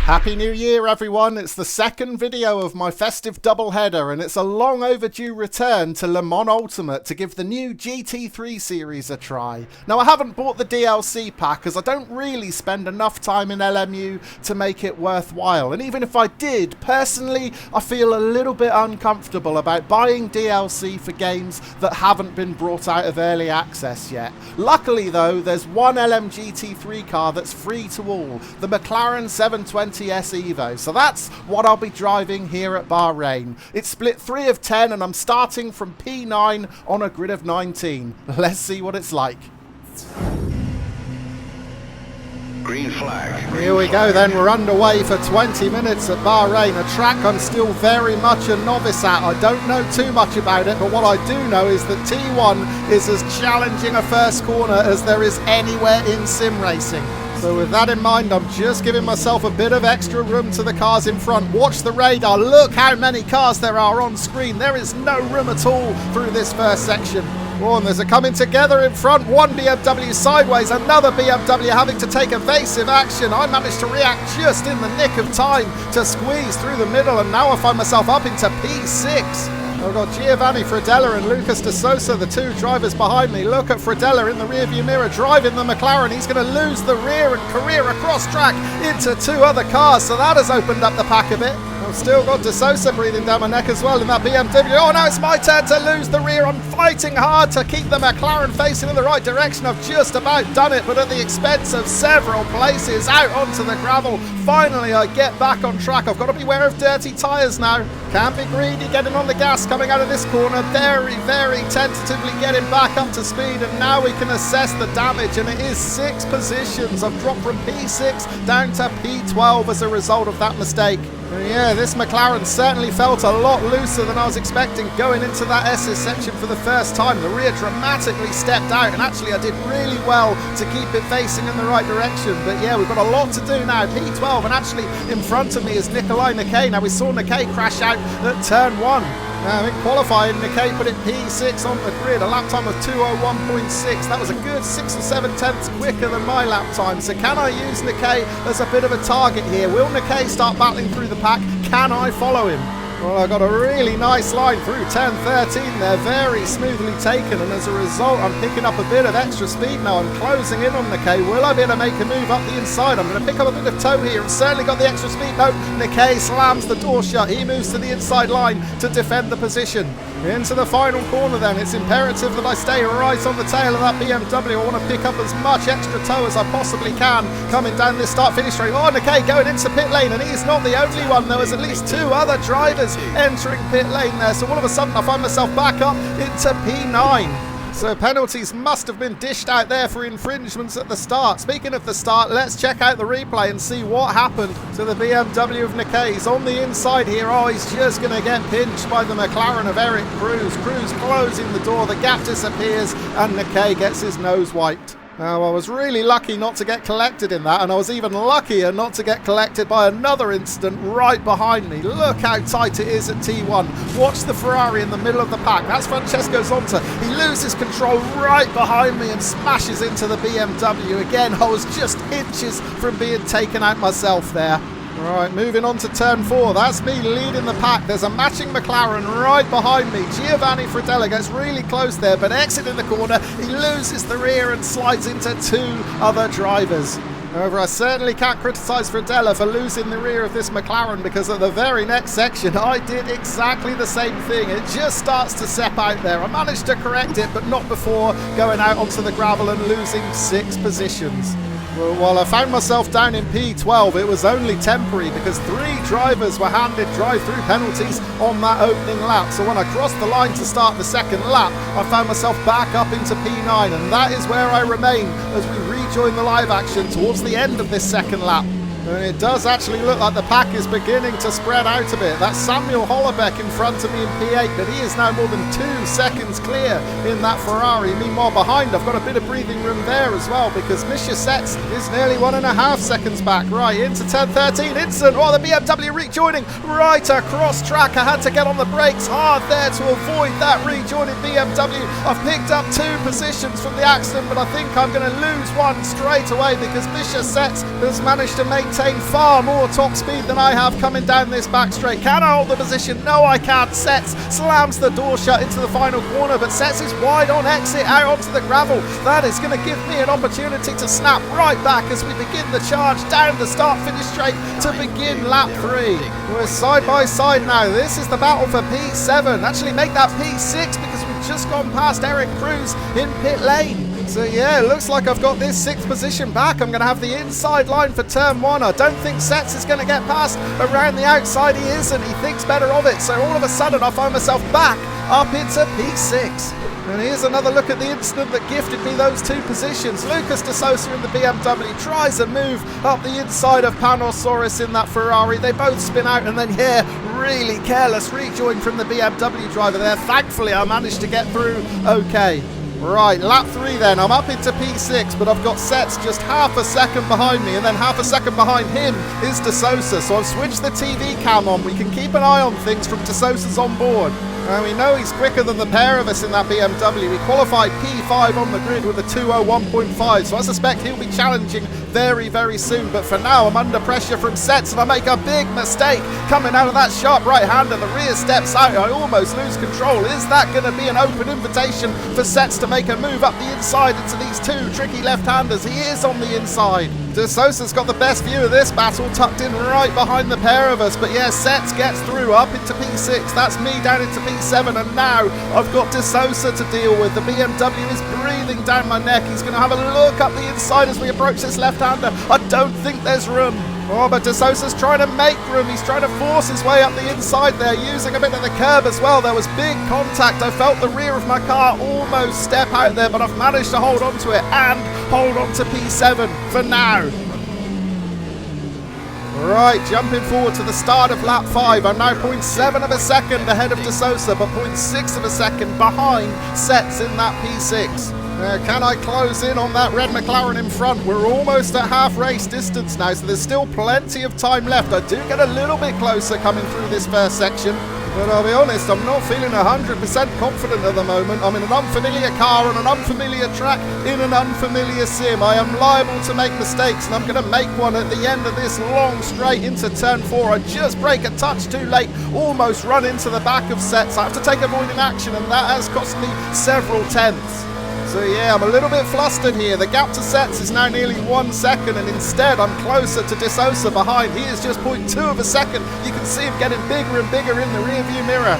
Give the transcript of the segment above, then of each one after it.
Happy New Year everyone, it's the second video of my festive doubleheader and it's a long overdue return to Le Mans Ultimate to give the new GT3 series a try. Now I haven't bought the DLC pack as I don't really spend enough time in LMU to make it worthwhile, and even if I did, personally I feel a little bit uncomfortable about buying DLC for games that haven't been brought out of early access yet. Luckily though, there's one LMU GT3 car that's free to all, the McLaren 720 Evo, so that's what I'll be driving here at Bahrain. It's split 3 of 10 and I'm starting from P9 on a grid of 19. Let's see what it's like. Green flag. Here we go then, we're underway for 20 minutes at Bahrain, a track I'm still very much a novice at. I don't know too much about it, but what I do know is that T1 is as challenging a first corner as there is anywhere in sim racing. So with that in mind, I'm just giving myself a bit of extra room to the cars in front. Watch the radar, look how many cars there are on screen. There is no room at all through this first section. Oh, and there's a coming together in front, one BMW sideways, another BMW having to take evasive action. I managed to react just in the nick of time to squeeze through the middle, and now I find myself up into P6. I've got Giovanni Fredella and Lucas De Sosa, the two drivers behind me. Look at Fredella in the rearview mirror driving the McLaren. He's going to lose the rear and career across track into 2 other cars, so that has opened up the pack a bit. I've still got De Sosa breathing down my neck as well in that BMW. Oh, now it's my turn to lose the rear. I'm fighting hard to keep the McLaren facing in the right direction. I've just about done it, but at the expense of several places out onto the gravel. Finally, I get back on track. I've got to beware of dirty tyres now. Can't be greedy getting on the gas coming out of this corner. Very, very tentatively getting back up to speed, and now we can assess the damage, and it is 6 positions. I've dropped from P6 down to P12 as a result of that mistake. Yeah, this McLaren certainly felt a lot looser than I was expecting going into that SS section for the first time. The rear dramatically stepped out, and actually I did really well to keep it facing in the right direction. But yeah, we've got a lot to do now. P12, and actually in front of me is Nikolai Nikkei. Now we saw Nikkei crash out at turn 1. In qualifying, Nikkei put it P6 on the grid, a lap time of 2:01.6. That was a good 6 or 7 tenths quicker than my lap time. So can I use Nikkei as a bit of a target here? Will Nikkei start battling through the pack? Can I follow him? Well, I got a really nice line through turn 13 there, very smoothly taken, and as a result I'm picking up a bit of extra speed now. I'm closing in on Nikkei. Will I be able to make a move up the inside? I'm going to pick up a bit of toe here and certainly got the extra speed. No, Nikkei slams the door shut. He moves to the inside line to defend the position. Into the final corner then. It's imperative that I stay right on the tail of that BMW. I want to pick up as much extra toe as I possibly can coming down this start-finish straight. Oh, Nikkei going into pit lane, and he's not the only one. There was at least 2 other drivers entering pit lane there, so all of a sudden I find myself back up into P9. So penalties must have been dished out there for infringements at the start. Speaking of the start, let's check out the replay and see what happened to the BMW of Nikkei. He's on the inside here. Oh, he's just going to get pinched by the McLaren of Eric Cruz. Cruz closing the door, the gap disappears, and Nikkei gets his nose wiped. Now, I was really lucky not to get collected in that, and I was even luckier not to get collected by another incident right behind me. Look how tight it is at T1. Watch the Ferrari in the middle of the pack. That's Francesco Zonta. He loses control right behind me and smashes into the BMW. Again, I was just inches from being taken out myself there. Right, moving on to turn 4. That's me leading the pack. There's a matching McLaren right behind me. Giovanni Fredella gets really close there, but exiting the corner, he loses the rear and slides into 2 other drivers. However, I certainly can't criticise Fredella for losing the rear of this McLaren, because at the very next section I did exactly the same thing. It just starts to step out there. I managed to correct it, but not before going out onto the gravel and losing 6 positions. Well, while I found myself down in P12, it was only temporary because 3 drivers were handed drive-through penalties on that opening lap. So when I crossed the line to start the second lap, I found myself back up into P9, and that is where I remain as we rejoin the live action towards the end of this second lap. And it does actually look like the pack is beginning to spread out a bit. That's Samuel Hollebeck in front of me in P8, but he is now more than 2 seconds clear in that Ferrari. Meanwhile, behind, I've got a bit of breathing room there as well, because Misha Setz is nearly 1.5 seconds back. Right, into turn 13, instant. Oh, the BMW rejoining right across track. I had to get on the brakes hard there to avoid that rejoining BMW. I've picked up 2 positions from the accident, but I think I'm going to lose one straight away because Misha Setz has managed to maintain maintain far more top speed than I have coming down this back straight. Can I hold the position? No, I can't. Sets slams the door shut into the final corner, but Sets is wide on exit out onto the gravel. That is going to give me an opportunity to snap right back as we begin the charge down the start-finish straight to begin lap 3. We're side by side now. This is the battle for P7. Actually make that P6 because we've just gone past Eric Cruz in pit lane. So yeah, it looks like I've got this 6th position back. I'm going to have the inside line for turn 1. I don't think Sets is going to get past around the outside. He isn't. He thinks better of it. So all of a sudden I find myself back up into P6. And here's another look at the incident that gifted me those 2 positions. Lucas De Sosa in the BMW tries a move up the inside of Panosaurus in that Ferrari. They both spin out and then, yeah, really careless rejoin from the BMW driver there. Thankfully, I managed to get through okay. Right, lap 3 then. I'm up into P6, but I've got Sets just half a second behind me, and then half a second behind him is De Sosa. So I've switched the TV cam on. We can keep an eye on things from De Sosa's on board. And we know he's quicker than the pair of us in that BMW. He qualified P5 on the grid with a 2:01.5, so I suspect he'll be challenging very, very soon. But for now, I'm under pressure from Sets, and I make a big mistake coming out of that sharp right-hander. The rear steps out. I almost lose control. Is that going to be an open invitation for Sets to make a move up the inside into these 2 tricky left-handers? He is on the inside. De Sosa's got the best view of this battle, tucked in right behind the pair of us. But yeah, Sets gets through up into P6. That's me down into P7, and now I've got De Sosa to deal with. The BMW is breathing down my neck. He's going to have a look up the inside as we approach this left-hander. I don't think there's room. Oh, but De Sosa's trying to make room. He's trying to force his way up the inside there, using a bit of the curb as well. There was big contact. I felt the rear of my car almost step out there, but I've managed to hold on to it and hold on to P7 for now. Right, jumping forward to the start of lap 5. I'm now 0.7 of a second ahead of De Sosa, but 0.6 of a second behind Sets in that P6. Can I close in on that red McLaren in front? We're almost at half race distance now, so there's still plenty of time left. I do get a little bit closer coming through this first section, but I'll be honest, I'm not feeling 100% confident at the moment. I'm in an unfamiliar car on an unfamiliar track in an unfamiliar sim. I am liable to make mistakes, and I'm going to make one at the end of this long straight into turn 4. I just brake a touch too late, almost run into the back of Sets. I have to take avoiding action, and that has cost me several tenths. So yeah, I'm a little bit flustered here. The gap to Sets is now nearly 1 second, and instead I'm closer to De Sosa behind. He is just 0.2 of a second. You can see him getting bigger and bigger in the rear view mirror.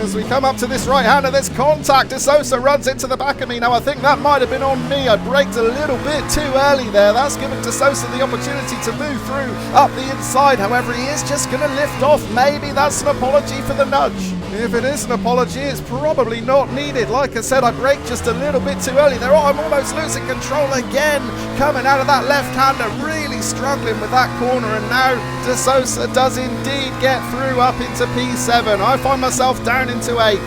As we come up to this right-hander, there's contact. De Sosa runs into the back of me. Now I think that might have been on me. I braked a little bit too early there. That's given De Sosa the opportunity to move through up the inside. However, he is just going to lift off. Maybe that's an apology for the nudge. If it is an apology, it's probably not needed. Like I said, I braked just a little bit too early there. Oh, I'm almost losing control again. Coming out of that left-hander, really struggling with that corner. And now De Sosa does indeed get through up into P7. I find myself down into 8th.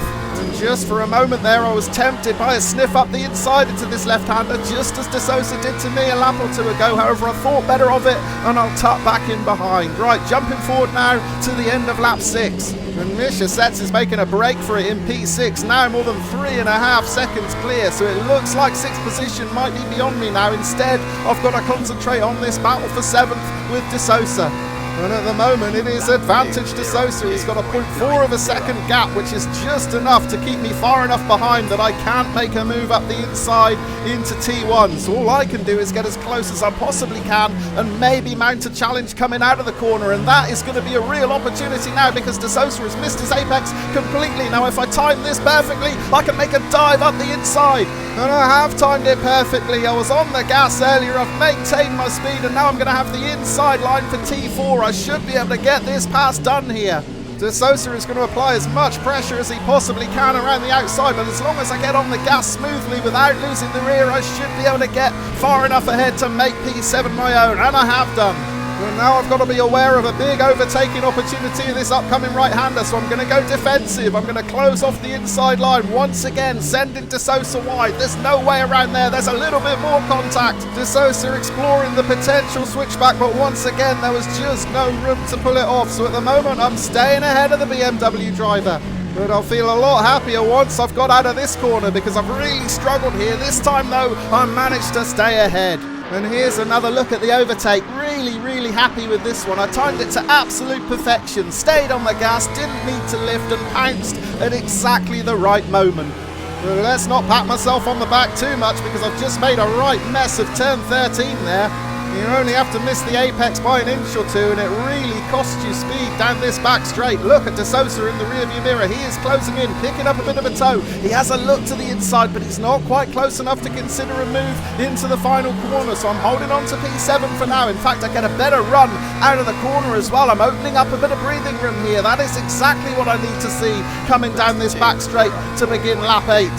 And just for a moment there, I was tempted by a sniff up the inside into this left-hander, just as De Sosa did to me a lap or 2 ago. However, I thought better of it, and I'll tuck back in behind. Right, jumping forward now to the end of lap 6. And Misha Sets is making a break for it in P6, now more than 3.5 seconds clear, so it looks like 6th position might be beyond me now. Instead, I've got to concentrate on this battle for 7th with De Sosa. And at the moment, it is advantage De Sosa. He's got a 0.4 of a second gap, which is just enough to keep me far enough behind that I can't make a move up the inside into T1. So all I can do is get as close as I possibly can and maybe mount a challenge coming out of the corner. And that is going to be a real opportunity now, because De Sosa has missed his apex completely. Now, if I time this perfectly, I can make a dive up the inside. And I have timed it perfectly. I was on the gas earlier, I've maintained my speed, and now I'm going to have the inside line for T4. I should be able to get this pass done here. De Sosa is going to apply as much pressure as he possibly can around the outside, but as long as I get on the gas smoothly without losing the rear, I should be able to get far enough ahead to make P7 my own, and I have done. And now I've got to be aware of a big overtaking opportunity in this upcoming right-hander, so I'm going to go defensive. I'm going to close off the inside line once again, sending De Sosa wide. There's no way around there. There's a little bit more contact. De Sosa exploring the potential switchback, but once again, there was just no room to pull it off. So at the moment, I'm staying ahead of the BMW driver. But I'll feel a lot happier once I've got out of this corner, because I've really struggled here. This time, though, I managed to stay ahead. And here's another look at the overtake. Really happy with this one. I timed it to absolute perfection. Stayed on the gas, didn't need to lift, and pounced at exactly the right moment. Well, let's not pat myself on the back too much because I've just made a right mess of turn 13 there. You only have to miss the apex by an inch or two and it really costs you speed down this back straight. Look at De Sosa in the rearview mirror. He is closing in, picking up a bit of a toe. He has a look to the inside, but he's not quite close enough to consider a move into the final corner. So I'm holding on to P7 for now. In fact, I get a better run out of the corner as well. I'm opening up a bit of breathing room here. That is exactly what I need to see coming down this back straight to begin lap 8.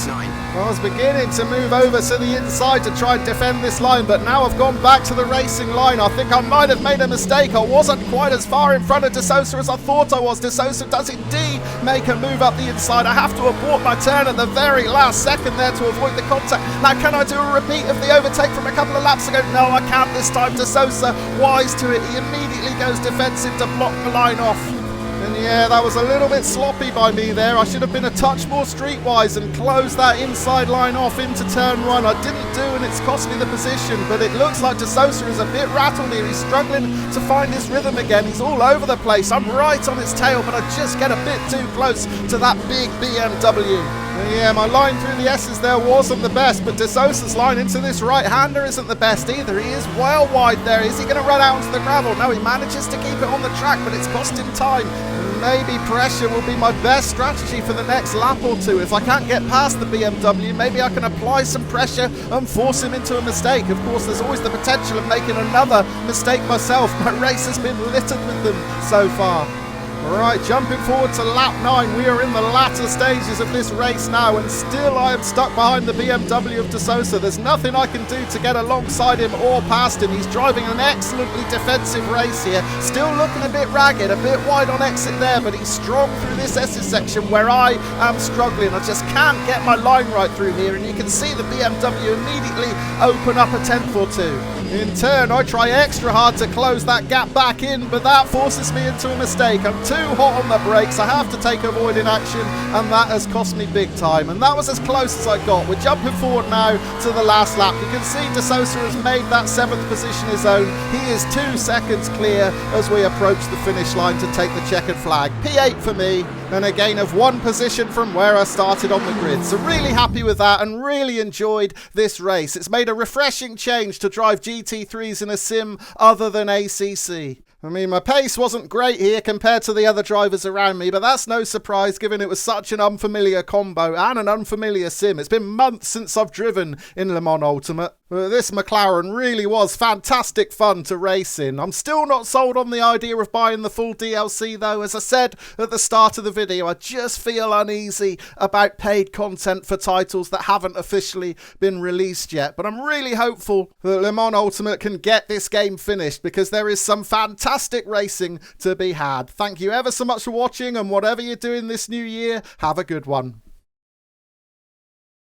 I was beginning to move over to the inside to try and defend this line, but now I've gone back to the racing line. I think I might have made a mistake. I wasn't quite as far in front of De Sosa as I thought I was. De Sosa does indeed make a move up the inside. I have to abort my turn at the very last second there to avoid the contact. Now, can I do a repeat of the overtake from a couple of laps ago? No, I can't this time. De Sosa, wise to it. He immediately goes defensive to block the line off. And yeah, that was a little bit sloppy by me there. I should have been a touch more streetwise and closed that inside line off into turn 1. I didn't do, and it's cost me the position, but it looks like De Sosa is a bit rattled here. He's struggling to find his rhythm again. He's all over the place. I'm right on his tail, but I just get a bit too close to that big BMW. And yeah, my line through the S's there wasn't the best, but De Sosa's line into this right-hander isn't the best either. He is well wide there. Is he going to run out onto the gravel? No, he manages to keep it on the track, but it's cost him time. Maybe pressure will be my best strategy for the next lap or two. If I can't get past the BMW, maybe I can apply some pressure and force him into a mistake. Of course, there's always the potential of making another mistake myself. My race has been littered with them so far. Right, jumping forward to lap 9. We are in the latter stages of this race now, and still I am stuck behind the BMW of De Sosa. There's nothing I can do to get alongside him or past him. He's driving an excellently defensive race here. Still looking a bit ragged, a bit wide on exit there, but he's strong through this S's section where I am struggling. I just can't get my line right through here, and you can see the BMW immediately open up a tenth or two. In turn, I try extra hard to close that gap back in, but that forces me into a mistake. I'm too hot on the brakes. I have to take avoiding action, and that has cost me big time. And that was as close as I got. We're jumping forward now to the last lap. You can see De Sosa has made that 7th position his own. He is 2 seconds clear as we approach the finish line to take the checkered flag. P8 for me, and a gain of 1 position from where I started on the grid. So really happy with that and really enjoyed this race. It's made a refreshing change to drive GT3s in a sim other than ACC. I mean, my pace wasn't great here compared to the other drivers around me, but that's no surprise given it was such an unfamiliar combo and an unfamiliar sim. It's been months since I've driven in Le Mans Ultimate. This McLaren really was fantastic fun to race in. I'm still not sold on the idea of buying the full DLC though. As I said at the start of the video, I just feel uneasy about paid content for titles that haven't officially been released yet. But I'm really hopeful that Le Mans Ultimate can get this game finished because there is some fantastic racing to be had. Thank you ever so much for watching, and whatever you're doing this new year, have a good one.